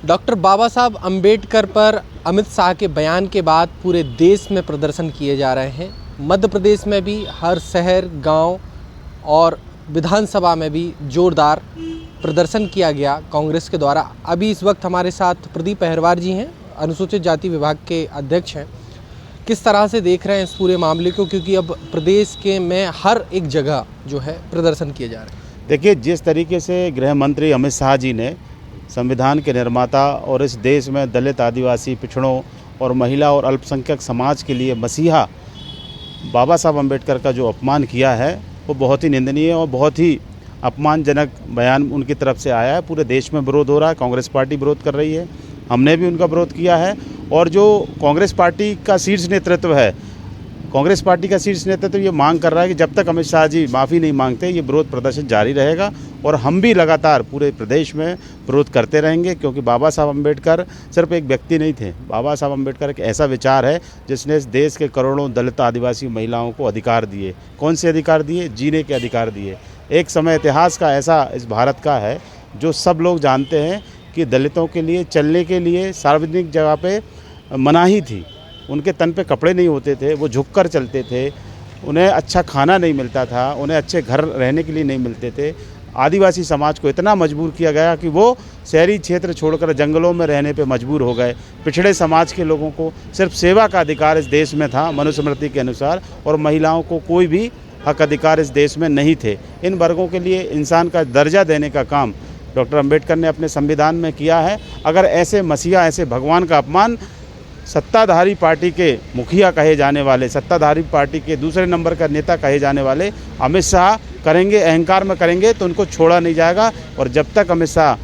Doctor बाबा साहब अंबेडकर पर अमित शाह के बयान के बाद पूरे देश में प्रदर्शन किए जा रहे हैं। मध्य प्रदेश में भी हर शहर, गांव और विधानसभा में भी जोरदार प्रदर्शन किया गया कांग्रेस के द्वारा। अभी इस वक्त हमारे साथ प्रदीप अहिरवार जी हैं, अनुसूचित जाति विभाग के अध्यक्ष हैं। किस तरह से देख रहे हैं इस पूरे मामले को, क्योंकि अब प्रदेश के में हर एक जगह जो है प्रदर्शन किए जा रहे हैं। देखिए, जिस तरीके से गृह मंत्री अमित शाह जी ने संविधान के निर्माता और इस देश में दलित, आदिवासी, पिछड़ों और महिला और अल्पसंख्यक समाज के लिए मसीहा बाबा साहब अम्बेडकर का जो अपमान किया है वो बहुत ही निंदनीय और बहुत ही अपमानजनक बयान उनकी तरफ से आया है। पूरे देश में विरोध हो रहा है, कांग्रेस पार्टी विरोध कर रही है, हमने भी उनका विरोध किया है। और जो कांग्रेस पार्टी का शीर्ष नेतृत्व है, कांग्रेस पार्टी का शीर्ष नेतृत्व ये मांग कर रहा है कि जब तक अमित शाह जी माफ़ी नहीं मांगते ये विरोध प्रदर्शन जारी रहेगा। और हम भी लगातार पूरे प्रदेश में विरोध करते रहेंगे, क्योंकि बाबा साहब अम्बेडकर सिर्फ एक व्यक्ति नहीं थे। बाबा साहब अम्बेडकर एक ऐसा विचार है जिसने इस देश के करोड़ों दलित, आदिवासी महिलाओं को अधिकार दिए। कौन से अधिकार दिए? जीने के अधिकार दिए। एक समय इतिहास का ऐसा इस भारत का है जो सब लोग जानते हैं कि दलितों के लिए चलने के लिए सार्वजनिक जगह पे मनाही थी। उनके तन पे कपड़े नहीं होते थे, वो झुककर चलते थे, उन्हें अच्छा खाना नहीं मिलता था, उन्हें अच्छे घर रहने के लिए नहीं मिलते थे। आदिवासी समाज को इतना मजबूर किया गया कि वो शहरी क्षेत्र छोड़कर जंगलों में रहने पे मजबूर हो गए। पिछड़े समाज के लोगों को सिर्फ सेवा का अधिकार इस देश में था मनुस्मृति के अनुसार, और महिलाओं को कोई भी हक अधिकार इस देश में नहीं थे। इन वर्गों के लिए इंसान का दर्जा देने का काम डॉक्टर अम्बेडकर ने अपने संविधान में किया है। अगर ऐसे मसीहा, ऐसे भगवान का अपमान सत्ताधारी पार्टी के मुखिया कहे जाने वाले, सत्ताधारी पार्टी के दूसरे नंबर का नेता कहे जाने वाले अमित शाह करेंगे, अहंकार में करेंगे, तो उनको छोड़ा नहीं जाएगा। और जब तक अमित शाह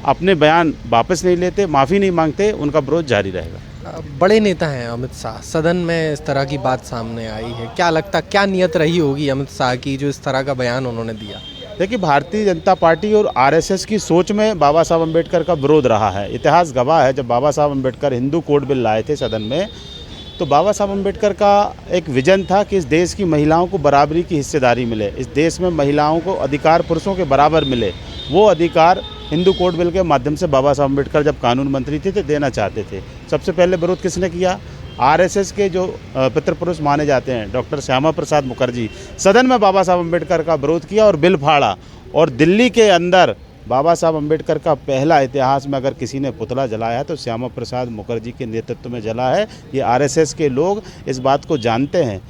अपने बयान वापस नहीं लेते, माफ़ी नहीं मांगते, उनका विरोध जारी रहेगा। बड़े नेता हैं अमित शाह, सदन में इस तरह की बात सामने आई है, क्या लगता, क्या नियत रही होगी अमित शाह की जो इस तरह का बयान उन्होंने दिया? देखिए, भारतीय जनता पार्टी और आरएसएस की सोच में बाबा साहब अम्बेडकर का विरोध रहा है। इतिहास गवाह है, जब बाबा साहब अम्बेडकर हिंदू कोड बिल लाए थे सदन में, तो बाबा साहब अम्बेडकर का एक विजन था कि इस देश की महिलाओं को बराबरी की हिस्सेदारी मिले, इस देश में महिलाओं को अधिकार पुरुषों के बराबर मिले। वो अधिकार हिंदू कोड बिल के माध्यम से बाबा साहब अम्बेडकर जब कानून मंत्री थे तो देना चाहते थे। सबसे पहले विरोध किसने किया? आरएसएस के जो पितृपुरुष माने जाते हैं डॉक्टर श्यामा प्रसाद मुखर्जी, सदन में बाबा साहब अम्बेडकर का विरोध किया और बिल फाड़ा। और दिल्ली के अंदर बाबा साहब अम्बेडकर का पहला इतिहास में अगर किसी ने पुतला जलाया है तो श्यामा प्रसाद मुखर्जी के नेतृत्व में जला है। ये आरएसएस के लोग इस बात को जानते हैं।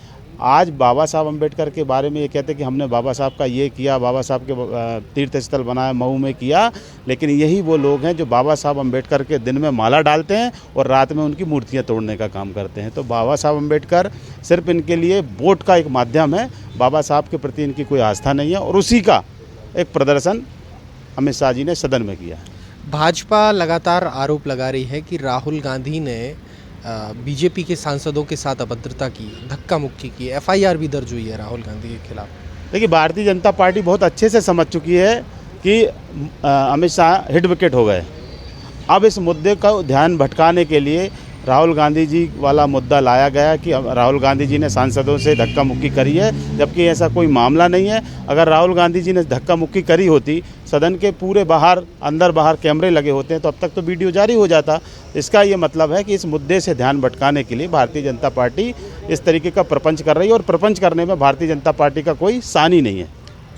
आज बाबा साहब अम्बेडकर के बारे में ये कहते हैं कि हमने बाबा साहब का ये किया, बाबा साहब के तीर्थ स्थल बनाया, मऊ में किया, लेकिन यही वो लोग हैं जो बाबा साहब अम्बेडकर के दिन में माला डालते हैं और रात में उनकी मूर्तियां तोड़ने का काम करते हैं। तो बाबा साहब अम्बेडकर सिर्फ इनके लिए वोट का एक माध्यम है, बाबा साहब के प्रति इनकी कोई आस्था नहीं है। और उसी का एक प्रदर्शन अमित शाह जी ने सदन में किया। भाजपा लगातार आरोप लगा रही है कि राहुल गांधी ने बीजेपी के सांसदों के साथ अभद्रता की, धक्का मुक्की की, एफआईआर भी दर्ज हुई है राहुल गांधी के खिलाफ। देखिए, भारतीय जनता पार्टी बहुत अच्छे से समझ चुकी है कि अमित शाह हिट विकेट हो गए। अब इस मुद्दे का ध्यान भटकाने के लिए राहुल गांधी जी वाला मुद्दा लाया गया कि राहुल गांधी जी ने सांसदों से धक्का मुक्की करी है, जबकि ऐसा कोई मामला नहीं है। अगर राहुल गांधी जी ने धक्का मुक्की करी होती, सदन के पूरे बाहर, अंदर बाहर कैमरे लगे होते हैं, तो अब तक तो वीडियो जारी हो जाता। इसका ये मतलब है कि इस मुद्दे से ध्यान भटकाने के लिए भारतीय जनता पार्टी इस तरीके का प्रपंच कर रही है, और प्रपंच करने में भारतीय जनता पार्टी का कोई सानी नहीं है।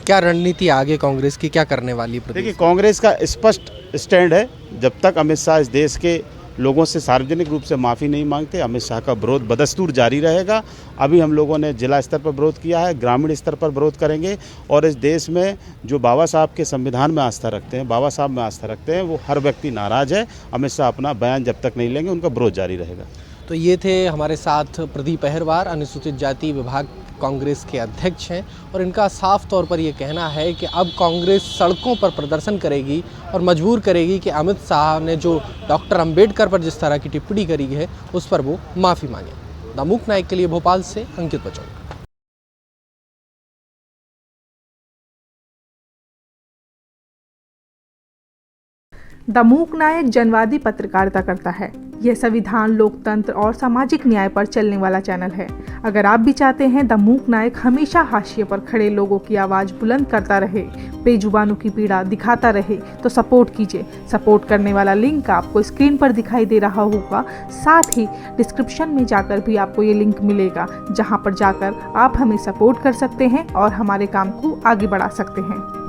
क्या रणनीति आगे कांग्रेस की क्या करने वाली है? देखिए, कांग्रेस का स्पष्ट स्टैंड है, जब तक अमित शाह इस देश के लोगों से सार्वजनिक रूप से माफ़ी नहीं मांगते, अमित शाह का विरोध बदस्तूर जारी रहेगा। अभी हम लोगों ने जिला स्तर पर विरोध किया है, ग्रामीण स्तर पर विरोध करेंगे। और इस देश में जो बाबा साहब के संविधान में आस्था रखते हैं, बाबा साहब में आस्था रखते हैं, वो हर व्यक्ति नाराज़ है। अमित शाह अपना बयान जब तक नहीं लेंगे, उनका विरोध जारी रहेगा। तो ये थे हमारे साथ प्रदीप अहिरवार, अनुसूचित जाति विभाग कांग्रेस के अध्यक्ष हैं, और इनका साफ तौर पर ये कहना है कि अब कांग्रेस सड़कों पर प्रदर्शन करेगी और मजबूर करेगी कि अमित शाह ने जो डॉक्टर अंबेडकर पर जिस तरह की टिप्पणी करी है उस पर वो माफ़ी मांगे। द मूक नायक के लिए भोपाल से अंकित बचौर। द मूक नायक जनवादी पत्रकारिता करता है। यह संविधान, लोकतंत्र और सामाजिक न्याय पर चलने वाला चैनल है। अगर आप भी चाहते हैं द मूक नायक हमेशा हाशिए पर खड़े लोगों की आवाज़ बुलंद करता रहे, बेजुबानों की पीड़ा दिखाता रहे, तो सपोर्ट कीजिए। सपोर्ट करने वाला लिंक आपको स्क्रीन पर दिखाई दे रहा होगा। साथ ही डिस्क्रिप्शन में जाकर भी आपको ये लिंक मिलेगा, जहां पर जाकर आप हमें सपोर्ट कर सकते हैं और हमारे काम को आगे बढ़ा सकते हैं।